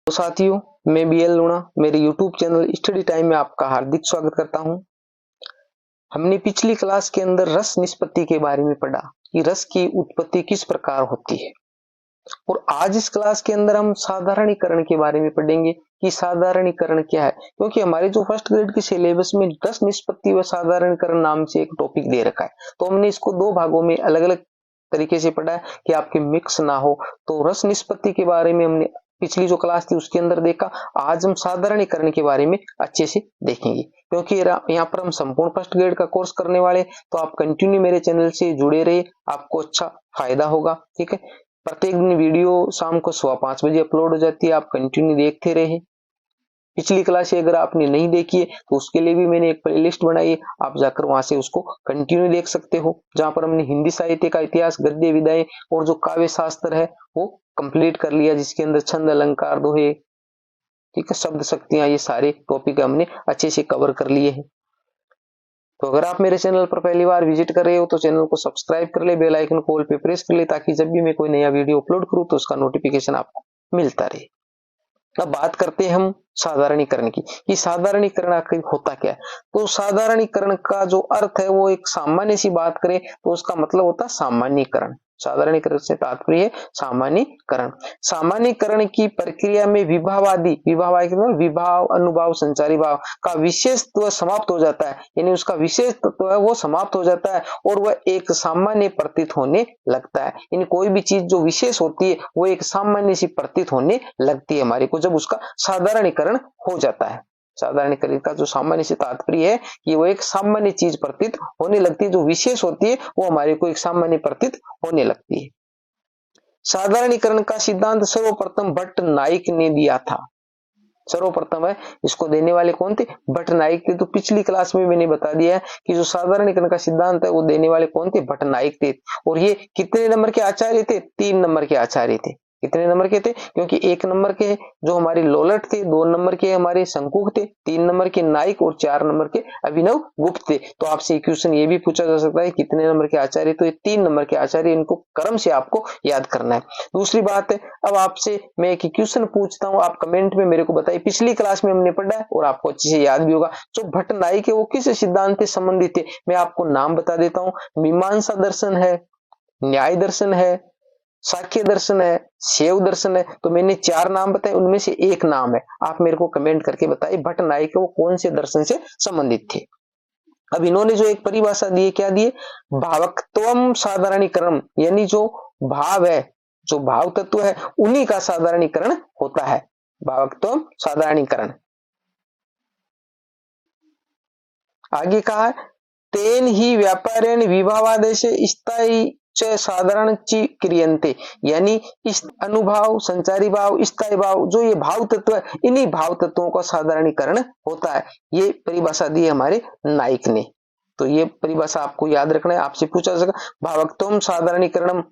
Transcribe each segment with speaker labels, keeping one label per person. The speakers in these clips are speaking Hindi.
Speaker 1: तो साथियों, मैं बीएल लूणा मेरे यूट्यूब चैनल स्टडी टाइम में आपका हार्दिक स्वागत करता हूं। हमने पिछली क्लास के अंदर रस निष्पत्ति के बारे में पढ़ा कि रस की उत्पत्ति किस प्रकार होती है, और आज इस क्लास के अंदर हम साधारणीकरण के बारे में पढ़ेंगे कि साधारणीकरण क्या है। क्योंकि हमारे जो फर्स्ट ग्रेड के सिलेबस में रस निष्पत्ति व साधारणीकरण नाम से एक टॉपिक दे रखा है, तो हमने इसको दो भागों में अलग अलग तरीके से पढ़ा है कि आपके मिक्स ना हो। तो रस निष्पत्ति के बारे में हमने पिछली जो क्लास थी उसके अंदर देखा। आज हम साधारणीकरण के बारे में अच्छे से देखेंगे, क्योंकि यहाँ पर हम संपूर्ण फर्स्ट ग्रेड का कोर्स करने वाले, तो आप कंटिन्यू मेरे चैनल से जुड़े रहिए, आपको अच्छा फायदा होगा। ठीक है, प्रत्येक दिन वीडियो शाम को 5:15 बजे अपलोड हो जाती है, आप कंटिन्यू देखते रहे। पिछली क्लास अगर आपने नहीं देखी है तो उसके लिए भी मैंने एक प्लेलिस्ट बनाई है, आप जाकर वहां से उसको कंटिन्यू देख सकते हो, जहां पर हमने हिंदी साहित्य का इतिहास, गद्य, विधाएं और जो काव्य शास्त्र है वो कंप्लीट कर लिया, जिसके अंदर छंद, अलंकार, दोहे, ठीक है, शब्द शक्तियां, ये सारे टॉपिक हमने अच्छे से कवर कर लिए हैं। तो अगर आप मेरे चैनल पर पहली बार विजिट कर रहे हो तो चैनल को सब्सक्राइब कर ले, बेल आइकन को ऑल पे प्रेस कर ले, ताकि जब भी मैं कोई नया वीडियो अपलोड करूं तो उसका नोटिफिकेशन आपको मिलता रहे। अब बात करते हैं हम साधारणीकरण की कि साधारणीकरण आखिर होता क्या है। तो साधारणीकरण का जो अर्थ है वो एक सामान्य सी बात करें तो उसका मतलब होता है सामान्यीकरण। साधारणीकरण से तात्पर्य है सामान्यीकरण। सामान्यीकरण की प्रक्रिया में विभावादि, विभाव, अनुभाव, संचारी भाव का विशेषत्व समाप्त हो जाता है, यानी उसका विशेष तत्व है वो समाप्त हो जाता है और वह एक सामान्य प्रतीत होने लगता है। यानी कोई भी चीज जो विशेष होती है वो एक सामान्य सी प्रतीत होने लगती है हमारे को, जब उसका साधारणीकरण हो जाता है। साधारणीकरण का जो सामान्य से तात्पर्य है कि वो एक सामान्य चीज प्रतीत होने लगती है, जो विशेष होती है वो हमारे को एक सामान्य प्रतीत होने लगती है। साधारणीकरण का सिद्धांत सर्वप्रथम भट्ट नाइक ने दिया था। सर्वप्रथम है, इसको देने वाले कौन थे? भट्ट नाइक थे। तो पिछली क्लास में मैंने बता दिया है कि जो साधारणीकरण का सिद्धांत है वो देने वाले कौन थे? भट्ट नाइक थे। और ये कितने नंबर के आचार्य थे? 3 नंबर के आचार्य थे। कितने नंबर के थे? क्योंकि 1 नंबर के जो हमारे लोलट थे, 2 नंबर के हमारे शंकुक थे, 3 नंबर के नाइक और 4 नंबर के अभिनव गुप्त थे। तो आपसे क्वेश्चन ये भी पूछा जा सकता है कितने नंबर के आचार्य, तो ये 3 नंबर के आचार्य, इनको क्रम से आपको याद करना है। दूसरी बात है, अब आपसे मैं एक क्वेश्चन पूछता हूं, आप कमेंट में मेरे को बताइए। पिछली क्लास में हमने पढ़ा है और आपको अच्छे से याद भी होगा। जो भट्ट नाइक है वो किस सिद्धांत से संबंधित थे? मैं आपको नाम बता देता हूं। मीमांसा दर्शन है, न्याय दर्शन है, सांख्य दर्शन है, शैव दर्शन है। तो मैंने 4 नाम बताए, उनमें से एक नाम है, आप मेरे को कमेंट करके बताइए भट्ट नाइक वो कौन से दर्शन से संबंधित थे। अब इन्होंने जो एक परिभाषा दी है, क्या दी है? भावत्वम साधारणीकरण, यानी जो भाव है, जो भाव तत्व है, उन्हीं का साधारणीकरण होता है। भावत्वम साधारणीकरण। आगे कहा है, तेन ही व्यापारेण विभावादेश स्थायी साधारण क्रियन्ते, यानी इस अनुभाव, संचारी भाव, स्थायी भाव, जो ये भाव तत्व है, इन्हीं भाव तत्वों का साधारणीकरण होता है। ये परिभाषा दी है हमारे नाइक ने। तो ये परिभाषा आपको याद रखना है, आपसे पूछा जा सकता है भावत्वम साधारणीकरणम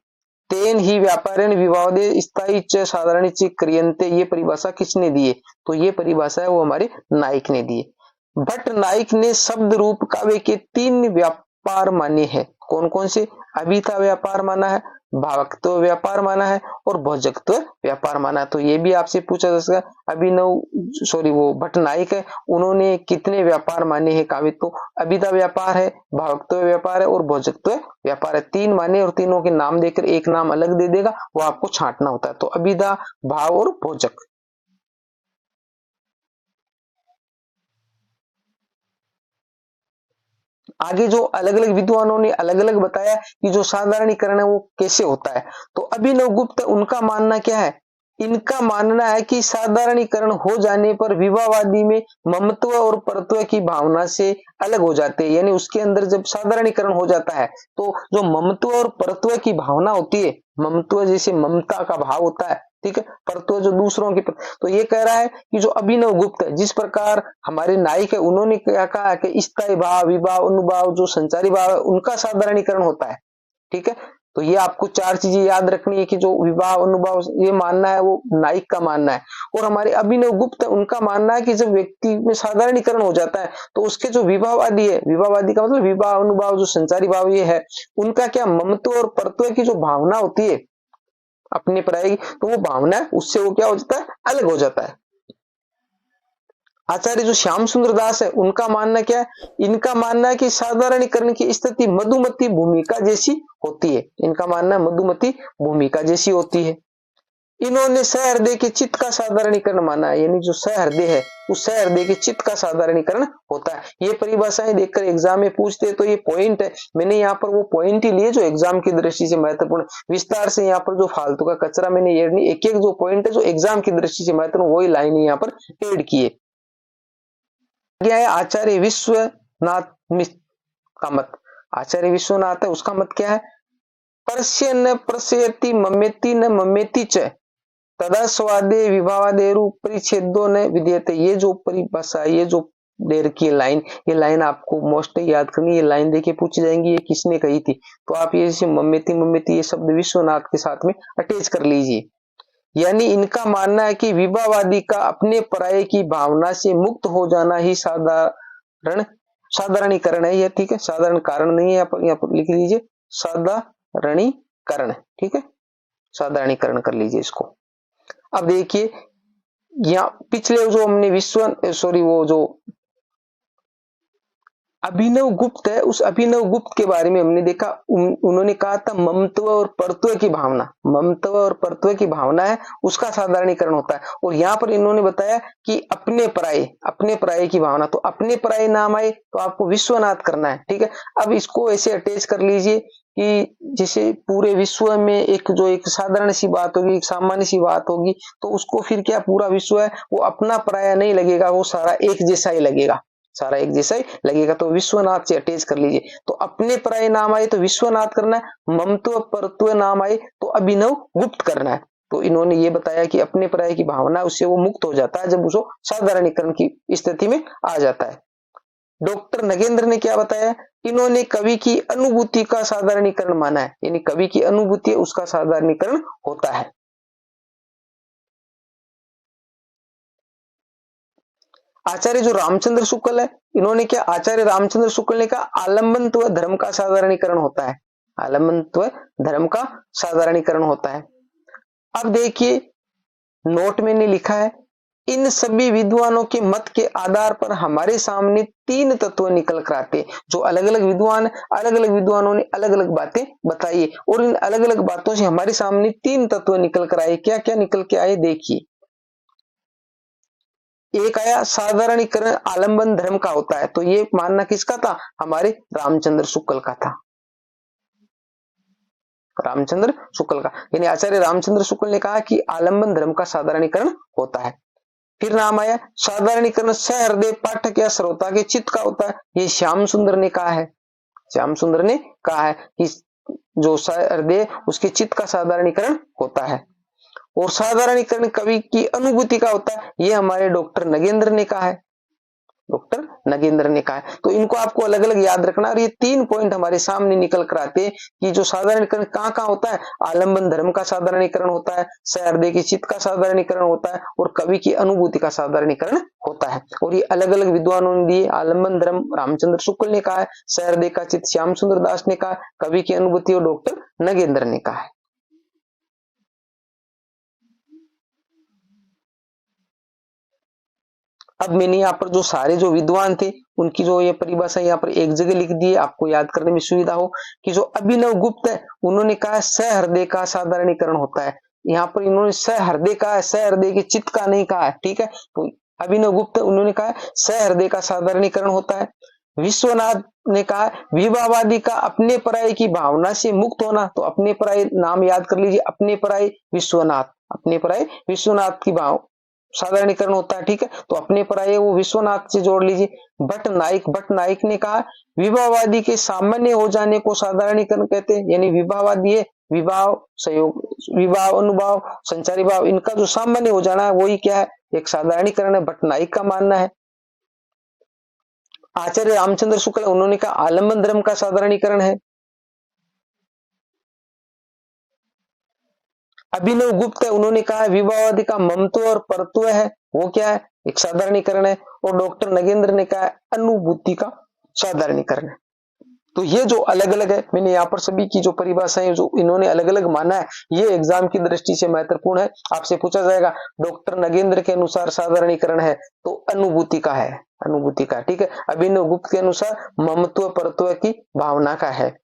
Speaker 1: तेन ही व्यापारेण विभावादे स्थायी साधारण क्रियन्ते, ये परिभाषा किसने दी है? तो ये परिभाषा है वो हमारे नाइक ने दी है। भट्ट नाइक ने शब्द रूप काव्य के 3 व्यापार माने हैं। कौन कौन से? अभिता व्यापार माना है, भावक्त्व व्यापार माना है और भोजकत्व व्यापार माना है। तो ये भी आपसे पूछा जा सकता है, वो भट्ट नाइक है, उन्होंने कितने व्यापार माने हैं काव्य? तो अभिता व्यापार है, भावक्त्व व्यापार है और भोजकत्व व्यापार है। 3 माने और तीनों के नाम देकर एक नाम अलग दे देगा, वो आपको छांटना होता है। तो अभिधा, भाव और भोजक। आगे जो अलग अलग विद्वानों ने अलग अलग बताया कि जो साधारणीकरण है वो कैसे होता है। तो अभिनव गुप्त, उनका मानना क्या है? इनका मानना है कि साधारणीकरण हो जाने पर विभावादि में ममत्व और परत्व की भावना से अलग हो जाते हैं। यानी उसके अंदर जब साधारणीकरण हो जाता है तो जो ममत्व और परत्व की भावना होती है, ममत्व जैसे ममता का भाव होता है, ठीक है, परत्व जो दूसरों की, तो ये कह रहा है कि जो अभिनव गुप्त है, जिस प्रकार हमारे नाइक है, उन्होंने क्या कहा कि स्थायी भाव, विभाव, अनुभाव, जो संचारी भाव है, उनका साधारणीकरण होता है। ठीक है, तो ये आपको 4 चीजें याद रखनी है कि जो विभाव, अनुभाव, ये मानना है वो नाइक का मानना है। और हमारे अभिनव गुप्त है, उनका मानना है कि जब व्यक्ति में साधारणीकरण हो जाता है तो उसके जो विभावादि है, विभावादि का मतलब विभाव, अनुभाव, जो संचारी भाव ये है, उनका क्या ममत्व और परत्व की जो भावना होती है, अपने पराये की, तो वो भावना है उससे वो क्या हो जाता है, अलग हो जाता है। आचार्य जो श्याम सुंदर दास है उनका मानना क्या है, इनका मानना है कि साधारणीकरण की स्थिति मधुमती भूमिका जैसी होती है। इनका मानना है मधुमती भूमिका जैसी होती है। इन्होंने सहृदय के चित्त का साधारणीकरण माना है, यानी जो सहृदय है उस सहृदय के चित्त का साधारणीकरण होता है। ये परिभाषाएं देखकर एग्जाम में पूछते तो ये पॉइंट है, मैंने यहाँ पर वो पॉइंट ही लिए जो एग्जाम की दृष्टि से महत्वपूर्ण। विस्तार से यहाँ पर जो फालतू का कचरा मैंने ऐड नहीं, एक एक जो पॉइंट है जो एग्जाम की दृष्टि से महत्वपूर्ण वही लाइन यहाँ पर ऐड किए। क्या है आचार्य विश्वनाथ का मत, आचार्य विश्वनाथ है उसका मत क्या है, परस्य न प्रसयति ममेति न ममेति च तदा स्वादे विभावादे परिच्छेदो न विद्यते। ये जो परिभाषा, ये जो दे रखी है लाइन, ये लाइन आपको मोस्ट याद करनी, ये लाइन देके पूछी जाएंगी ये किसने कही थी, तो आप ये जैसे ममेति ममेति ये शब्द विश्वनाथ के साथ में अटैच कर लीजिए। यानी इनका मानना है कि विभावादी का अपने पराये की भावना से मुक्त हो जाना ही साधारणीकरण है। यह ठीक है, साधारण कारण नहीं है, यहाँ पर लिख लीजिए साधारणीकरण, ठीक है, साधारणीकरण कर लीजिए इसको। अब देखिए यहाँ पिछले जो हमने वो जो अभिनव गुप्त है, उस अभिनव गुप्त के बारे में हमने देखा, उन्होंने कहा था ममत्व और परत्व की भावना, ममत्व और परत्व की भावना है उसका साधारणीकरण होता है। और यहाँ पर इन्होंने बताया कि अपने पराये की भावना, तो अपने पराये नाम आए तो आपको विश्वनाथ करना है, ठीक है। अब इसको ऐसे अटैच कर लीजिए कि जैसे पूरे विश्व में एक साधारण सी बात होगी, एक सामान्य सी बात होगी, तो उसको फिर क्या पूरा विश्व है वो अपना पराया नहीं लगेगा, वो सारा एक जैसा ही लगेगा, सारा एक जैसा ही लगेगा, तो विश्वनाथ से अटैच कर लीजिए। तो अपने पराये नाम आए तो विश्वनाथ करना है, ममत्व परत्व नाम आए तो अभिनव गुप्त करना है। तो इन्होंने ये बताया कि अपने पराये की भावना उससे वो मुक्त हो जाता है जब उसको साधारणीकरण की स्थिति में आ जाता है। डॉक्टर नगेंद्र ने क्या बताया, इन्होंने कवि की अनुभूति का साधारणीकरण माना है, यानी कवि की अनुभूति है उसका साधारणीकरण होता है। आचार्य जो रामचंद्र शुक्ल है, इन्होंने क्या, आचार्य रामचंद्र शुक्ल ने कहा आलम्बनत्व धर्म का साधारणीकरण होता है, आलम्बनत्व धर्म का साधारणीकरण होता है। अब देखिए नोट मैंने लिखा है, इन सभी विद्वानों के मत के आधार पर हमारे सामने तीन तत्व निकल कर आते, जो अलग अलग विद्वानों ने अलग अलग बातें बताई है, और इन अलग अलग बातों से हमारे सामने तीन तत्व निकल कर आए। क्या क्या निकल के आए देखिए, एक आया साधारणीकरण आलंबन धर्म का होता है, तो ये मानना किसका था, हमारे रामचंद्र शुक्ल का था, रामचंद्र शुक्ल का, यानी आचार्य रामचंद्र शुक्ल ने कहा कि आलंबन धर्म का साधारणीकरण होता है। फिर नाम आया साधारणीकरण सहृदय पाठक या श्रोता के चित्त का होता है, ये श्याम सुंदर ने कहा है, श्याम सुंदर ने कहा है कि जो सहृदय उसके चित्त का साधारणीकरण होता है। और साधारणीकरण कवि की अनुभूति का होता है, ये हमारे डॉक्टर नगेंद्र ने कहा है, डॉक्टर नगेंद्र ने कहा है। तो इनको आपको अलग अलग याद रखना, और ये तीन पॉइंट हमारे सामने निकल कर आते हैं कि जो साधारणीकरण कहाँ कहाँ होता है, आलंबन धर्म का साधारणीकरण होता है, सहृदय के चित्त का साधारणीकरण होता है, और कवि की अनुभूति का साधारणीकरण होता है। और ये अलग अलग विद्वानों ने दिए, आलंबन धर्म रामचंद्र शुक्ल ने कहा है, सहृदय का चित्त श्याम सुंदर दास ने कहा, कवि की अनुभूति और डॉक्टर नगेंद्र ने कहा है। अब मैंने यहाँ पर जो सारे जो विद्वान थे उनकी जो ये परिभाषा यहाँ पर एक जगह लिख दी है, आपको याद करने में सुविधा हो, कि जो अभिनव गुप्त है उन्होंने कहा सहृदय का साधारणीकरण होता है। यहाँ पर इन्होंने सहृदय कहा, सहृदय के चित्त का नहीं कहा है, ठीक है। तो अभिनव गुप्त उन्होंने कहा सहृदय का साधारणीकरण होता है। विश्वनाथ ने कहा विभावादी का अपने पराये की भावना से मुक्त होना, तो अपने पराये नाम याद कर लीजिए, अपने पराये विश्वनाथ, अपने पराये विश्वनाथ की भाव साधारणीकरण होता है, ठीक है। तो अपने पराये वो विश्वनाथ से जोड़ लीजिए। भट्ट नाइक ने कहा विभावादी के सामान्य हो जाने को साधारणीकरण कहते हैं, यानी विभावादी है, विभाव संयोग, विभाव अनुभाव संचारी भाव, इनका जो सामान्य हो जाना है वही क्या है, एक साधारणीकरण है, भट्ट नाइक का मानना है। आचार्य रामचंद्र शुक्ल उन्होंने कहा आलंबन धर्म का साधारणीकरण है। अभिनव गुप्त है उन्होंने कहा विभावादी का ममत्व और परत्व है, वो क्या है, एक साधारणीकरण है। और डॉक्टर नगेंद्र ने कहा अनुभूति का साधारणीकरण है। तो ये जो अलग अलग है, मैंने यहाँ पर सभी की जो परिभाषाएं जो इन्होंने अलग अलग माना है, ये एग्जाम की दृष्टि से महत्वपूर्ण है। आपसे पूछा जाएगा डॉक्टर नगेंद्र के अनुसार साधारणीकरण है तो अनुभूति का है, अनुभूति का, ठीक है। अभिनव गुप्त के अनुसार ममत्व परत्व की भावना का है।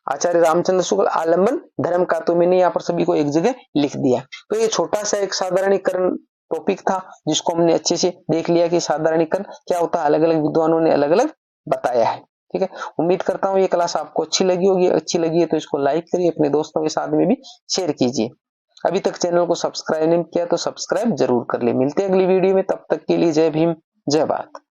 Speaker 1: आचार्य रामचंद्र शुक्ल आलम्बन धर्म का, तो मैंने यहाँ पर सभी को एक जगह लिख दिया। तो ये छोटा सा एक साधारणीकरण टॉपिक था जिसको हमने अच्छे से देख लिया कि साधारणीकरण क्या होता है, अलग अलग विद्वानों ने अलग अलग बताया है, ठीक है। उम्मीद करता हूँ ये क्लास आपको अच्छी लगी होगी, अच्छी लगी है तो इसको लाइक करिए, अपने दोस्तों के साथ में भी शेयर कीजिए। अभी तक चैनल को सब्सक्राइब नहीं किया तो सब्सक्राइब जरूर कर ले। मिलते हैं अगली वीडियो में, तब तक के लिए जय भीम, जय भारत।